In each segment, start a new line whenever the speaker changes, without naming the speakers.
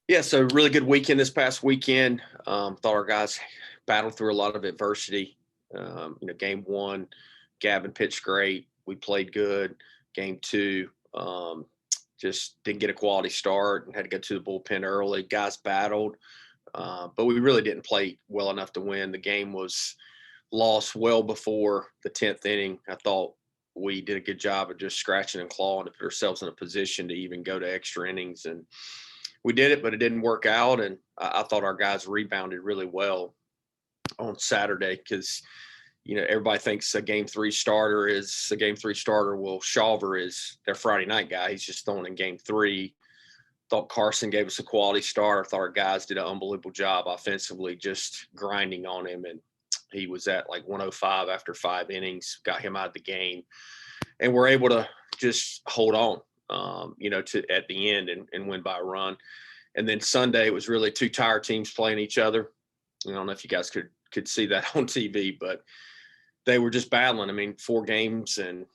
Yeah, so really good weekend this past weekend. Thought our guys battled through a lot of adversity. Game one, Gavin pitched great. We played good. Game two, just didn't get a quality start and had to go to the bullpen early. Guys battled, but we really didn't play well enough to win. The game was lost well before the 10th inning. I thought we did a good job of just scratching and clawing to put ourselves in a position to even go to extra innings. And we did it, but it didn't work out. And I thought our guys rebounded really well on Saturday because, everybody thinks a game three starter is a game three starter. Well, Shawver is their Friday night guy. He's just throwing in game three. Thought Carson gave us a quality start. I thought our guys did an unbelievable job offensively, just grinding on him. And he was at like 105 after 5 innings, got him out of the game. And we're able to just hold on, to at the end and win by a run. And then Sunday, it was really two tired teams playing each other. I don't know if you guys could see that on TV, but they were just battling. I mean, 4 games and,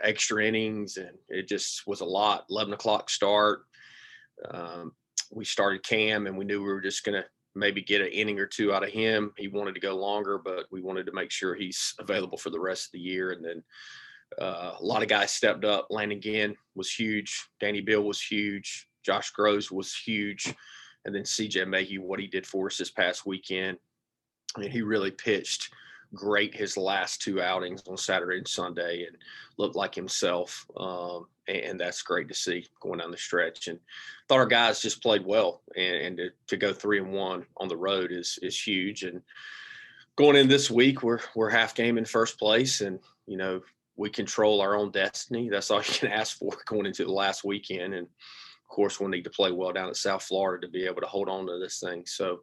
extra innings, and it just was a lot. 11 o'clock start. We started Cam, and we knew we were just going to maybe get an inning or two out of him. He wanted to go longer, but we wanted to make sure he's available for the rest of the year. And then a lot of guys stepped up. Landon Ginn was huge. Danny Bill was huge. Josh Groves was huge. And then CJ Mayhew, what he did for us this past weekend. I mean, he really pitched great his last 2 outings on Saturday and Sunday and looked like himself. And that's great to see going down the stretch. And thought our guys just played well. And to go 3-1 on the road is huge. And going in this week, we're half game in first place. And, we control our own destiny. That's all you can ask for going into the last weekend. And, of course, we'll need to play well down at South Florida to be able to hold on to this thing. So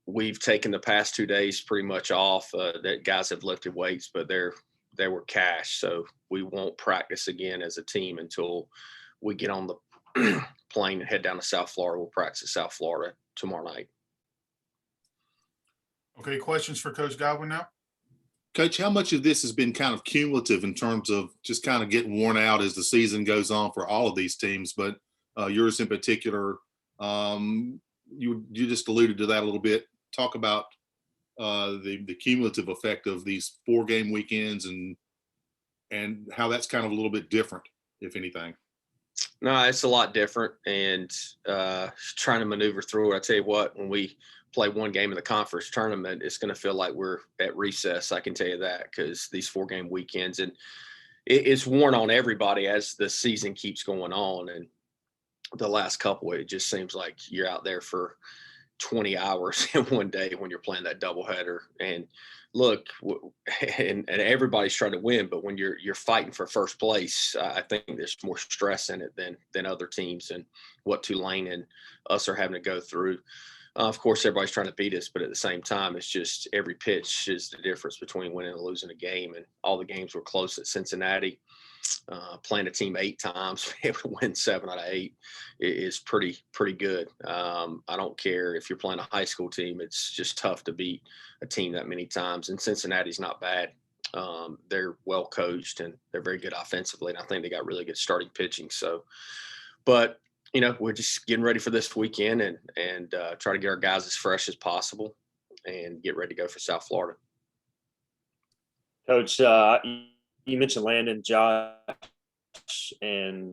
we've taken the past 2 days pretty much off. That guys have lifted weights, but they were cash. So we won't practice again as a team until we get on the plane and head down to South Florida. We'll practice at South Florida tomorrow night.
Okay, questions for Coach Godwin now?
Coach, how much of this has been kind of cumulative in terms of just kind of getting worn out as the season goes on for all of these teams, but yours in particular, you just alluded to that a little bit. Talk about the cumulative effect of these 4-game weekends and how that's kind of a little bit different, if anything.
No, it's a lot different, and trying to maneuver through it. I tell you what, when we play one game in the conference tournament, it's going to feel like we're at recess. I can tell you that, because these 4-game weekends, and it's worn on everybody as the season keeps going on. And the last couple, it just seems like you're out there for 20 hours in one day when you're playing that doubleheader. And look, and everybody's trying to win, but when you're fighting for first place, I think there's more stress in it than other teams and what Tulane and us are having to go through. Of course, everybody's trying to beat us, but at the same time, it's just every pitch is the difference between winning and losing a game. And all the games were close at Cincinnati. Playing a team 8 times, able to win 7 out of 8 is pretty good. I don't care if you're playing a high school team; it's just tough to beat a team that many times. And Cincinnati's not bad. They're well coached and they're very good offensively, and I think they got really good starting pitching. So, but we're just getting ready for this weekend and try to get our guys as fresh as possible and get ready to go for South Florida.
Coach, you mentioned Landon, Josh, and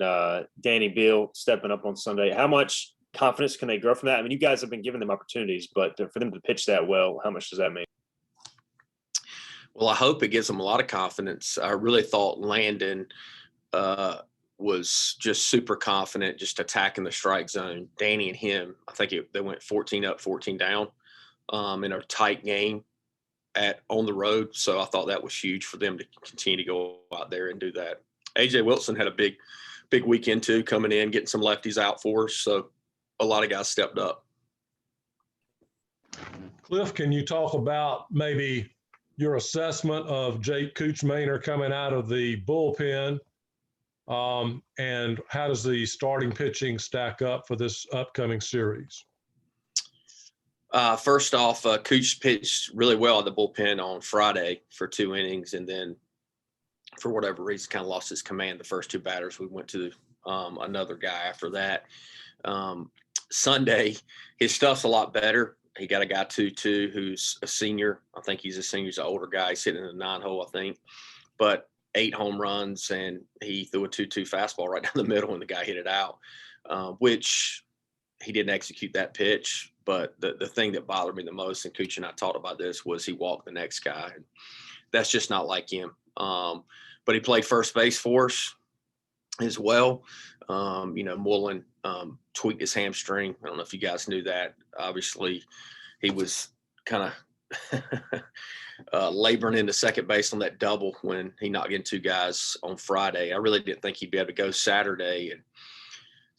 Danny Bill stepping up on Sunday. How much confidence can they grow from that? I mean, you guys have been giving them opportunities, but for them to pitch that well, how much does that mean?
Well, I hope it gives them a lot of confidence. I really thought Landon was just super confident, just attacking the strike zone. Danny and him, I think they went 14 up, 14 down in a tight game on the road. So I thought that was huge for them to continue to go out there and do that. AJ Wilson had a big weekend too, coming in, getting some lefties out for us. So a lot of guys stepped up.
Cliff, can you talk about maybe your assessment of Jake Cooch Maynor coming out of the bullpen? And how does the starting pitching stack up for this upcoming series?
First off, Cooch pitched really well at the bullpen on Friday for 2 innings, and then for whatever reason kind of lost his command the first 2 batters. We went to another guy after that. Sunday, his stuff's a lot better. He got a guy 2-2 who's a senior. I think he's a senior. He's an older guy. He's hitting in the 9-hole, I think. But 8 home runs, and he threw a 2-2 fastball right down the middle, and the guy hit it out, which he didn't execute that pitch. But the thing that bothered me the most, and Cooch and I talked about this, was he walked the next guy. And that's just not like him. But he played first base for us as well. Mullen tweaked his hamstring. I don't know if you guys knew that. Obviously, he was kind of laboring into second base on that double when he knocked in 2 guys on Friday. I really didn't think he'd be able to go Saturday. And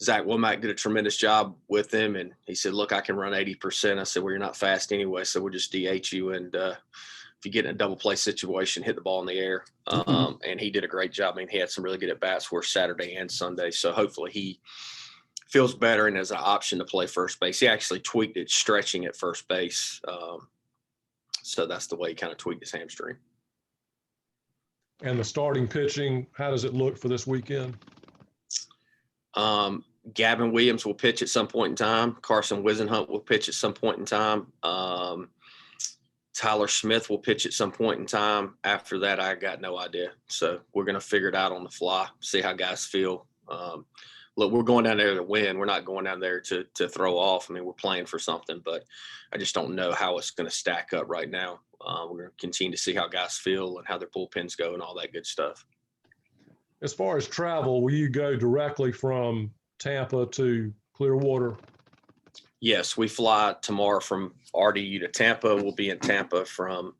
Zach Womack did a tremendous job with him. And he said, look, I can run 80%. I said, well, you're not fast anyway, so we'll just DH you. And if you get in a double play situation, hit the ball in the air. And he did a great job. I mean, he had some really good at-bats for Saturday and Sunday. So hopefully he feels better and has an option to play first base. He actually tweaked it stretching at first base. So that's the way he kind of tweaked his hamstring.
And the starting pitching, how does it look for this weekend?
Gavin Williams will pitch at some point in time. Carson Wisenhunt will pitch at some point in time. Tyler Smith will pitch at some point in time. After that, I got no idea. So we're going to figure it out on the fly, see how guys feel. Look, we're going down there to win. We're not going down there to throw off. I mean, we're playing for something, but I just don't know how it's going to stack up right now. We're going to continue to see how guys feel and how their bullpens go and all that good stuff.
As far as travel, will you go directly from Tampa to Clearwater?
Yes, we fly tomorrow from RDU to Tampa. We'll be in Tampa from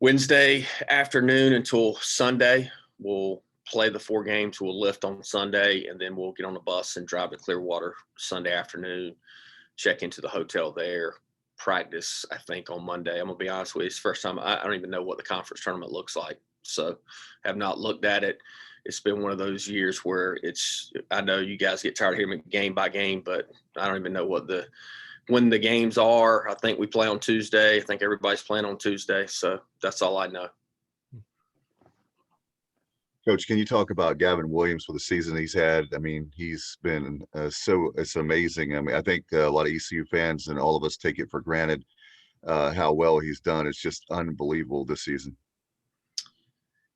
Wednesday afternoon until Sunday. We'll play the 4 games. We'll lift on Sunday, and then we'll get on the bus and drive to Clearwater Sunday afternoon, check into the hotel there, practice, I think, on Monday. I'm going to be honest with you. It's the first time I don't even know what the conference tournament looks like. So have not looked at it. It's been one of those years where I know you guys get tired of hearing game by game, but I don't even know when the games are. I think we play on Tuesday. I think everybody's playing on Tuesday. So that's all I know.
Coach, can you talk about Gavin Williams for the season he's had? I mean, he's been it's amazing. I mean, I think a lot of ECU fans and all of us take it for granted how well he's done. It's just unbelievable this season.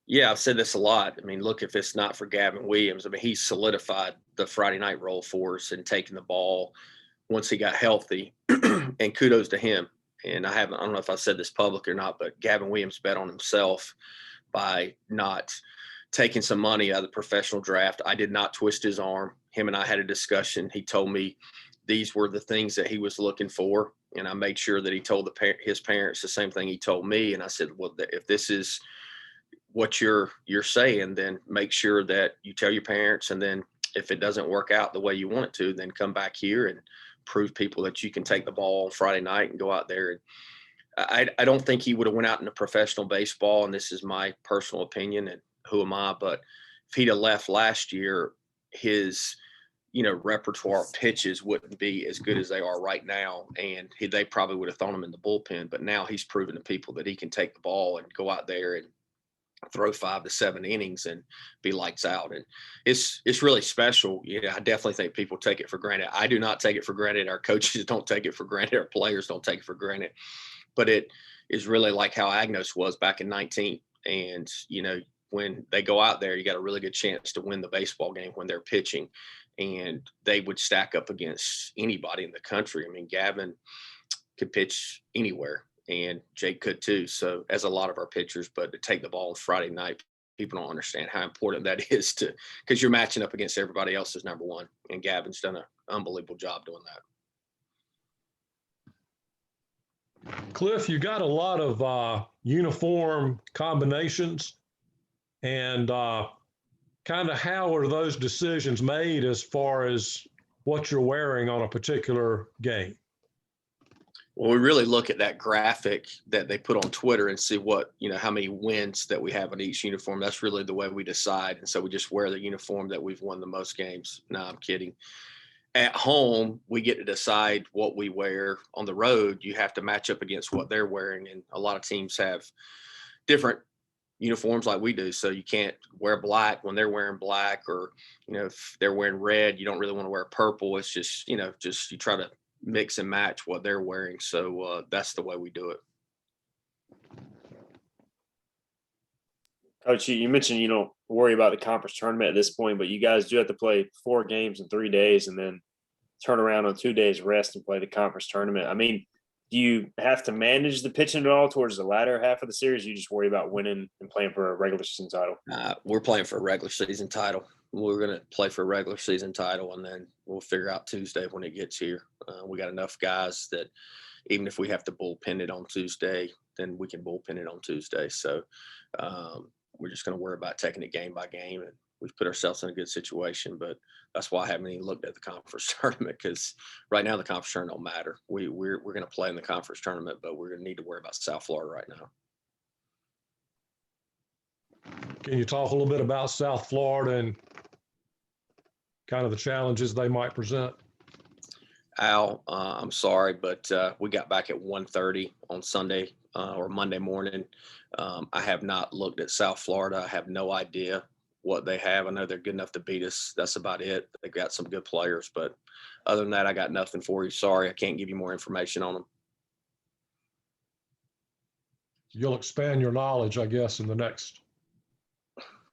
Yeah, I've said this a lot. I mean, look, if it's not for Gavin Williams, I mean, he solidified the Friday night role for us and taking the ball once he got healthy. And kudos to him. And I don't know if I said this public or not, but Gavin Williams bet on himself by not taking some money out of the professional draft. I did not twist his arm. Him and I had a discussion. He told me these were the things that he was looking for. And I made sure that he told his parents the same thing he told me. And I said, well, if this is what you're saying, then make sure that you tell your parents. And then if it doesn't work out the way you want it to, then come back here and prove people that you can take the ball on Friday night and go out there. And I don't think he would have went out into professional baseball. And this is my personal opinion, and who am I? But if he'd have left last year, his, repertoire of pitches wouldn't be as good as they are right now. And they probably would have thrown him in the bullpen. But now he's proven to people that he can take the ball and go out there and throw 5 to 7 innings and be lights out. And it's really special. I definitely think people take it for granted. I do not take it for granted. Our coaches don't take it for granted. Our players don't take it for granted. But it is really like how Agnos was back in 19. And, when they go out there, you got a really good chance to win the baseball game when they're pitching. And they would stack up against anybody in the country. I mean, Gavin could pitch anywhere, and Jake could too. So as a lot of our pitchers, but to take the ball on Friday night, people don't understand how important that is because you're matching up against everybody else as number one. And Gavin's done an unbelievable job doing that.
Cliff, you got a lot of uniform combinations, and kind of how are those decisions made as far as what you're wearing on a particular game?
Well, we really look at that graphic that they put on Twitter and see how many wins that we have on each uniform. That's really the way we decide. And so we just wear the uniform that we've won the most games. No, I'm kidding. At home, we get to decide what we wear. On the road, you have to match up against what they're wearing. And a lot of teams have different, uniforms like we do. So you can't wear black when they're wearing black, or, if they're wearing red, you don't really want to wear purple. It's just, you try to mix and match what they're wearing. So that's the way we do it.
Coach, you mentioned you don't worry about the conference tournament at this point, but you guys do have to play 4 games in 3 days and then turn around on 2 days rest and play the conference tournament. I mean, do you have to manage the pitching at all towards the latter half of the series? Or you just worry about winning and playing for a regular season title?
We're playing for a regular season title. We're going to play for a regular season title, and then we'll figure out Tuesday when it gets here. We got enough guys that even if we have to bullpen it on Tuesday, then we can bullpen it on Tuesday. So we're just going to worry about taking it game by game, and we've put ourselves in a good situation. But that's why I haven't even looked at the conference tournament, because right now the conference tournament don't matter. We're going to play in the conference tournament, but we're going to need to worry about South Florida right now.
Can you talk a little bit about South Florida and kind of the challenges they might present?
Al, I'm sorry, but we got back at 1:30 on Sunday or Monday morning. I have not looked at South Florida. I have no idea what they have. I know they're good enough to beat us. That's about it. They've got some good players, but other than that, I got nothing for you. Sorry, I can't give you more information on them.
You'll expand your knowledge, I guess, in the next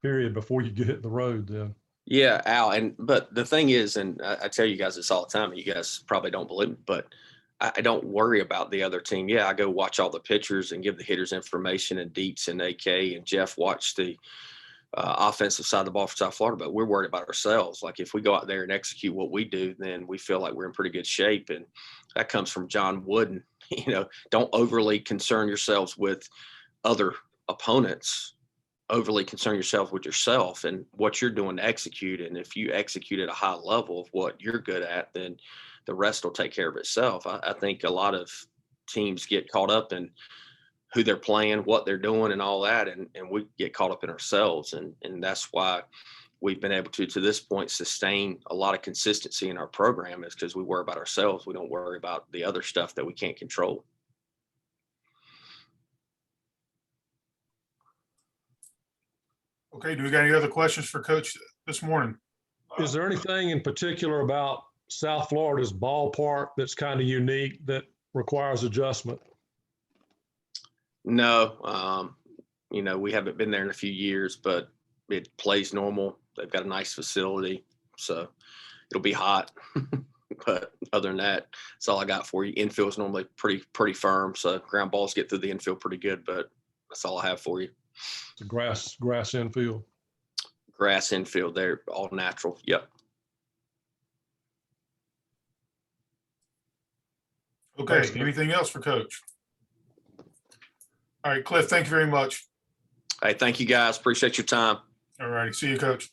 period before you get the road then.
Yeah, Al. But the thing is, and I tell you guys this all the time, and you guys probably don't believe me, but I don't worry about the other team. Yeah, I go watch all the pitchers and give the hitters information, and Deets and AK and Jeff watch the offensive side of the ball for South Florida, but we're worried about ourselves. Like if we go out there and execute what we do, then we feel like we're in pretty good shape. And that comes from John Wooden. Don't overly concern yourselves with other opponents. Overly concern yourself with yourself and what you're doing to execute. And if you execute at a high level of what you're good at, then the rest will take care of itself. I think a lot of teams get caught up in who they're playing, what they're doing, and all that. And we get caught up in ourselves. And that's why we've been able to this point, sustain a lot of consistency in our program, is because we worry about ourselves. We don't worry about the other stuff that we can't control.
Okay, do we got any other questions for Coach this morning?
Is there anything in particular about South Florida's ballpark that's kind of unique that requires adjustment?
No, we haven't been there in a few years, but it plays normal. They've got a nice facility, so it'll be hot. But other than that, that's all I got for you. Infield is normally pretty firm, so ground balls get through the infield pretty good, but that's all I have for you.
It's a grass infield.
Grass infield, they're all natural. Yep.
Okay,
Thanks, Coach.
anything else for Coach? All right, Cliff, thank you very much.
Hey, thank you guys. Appreciate your time.
All righty, see you, Coach.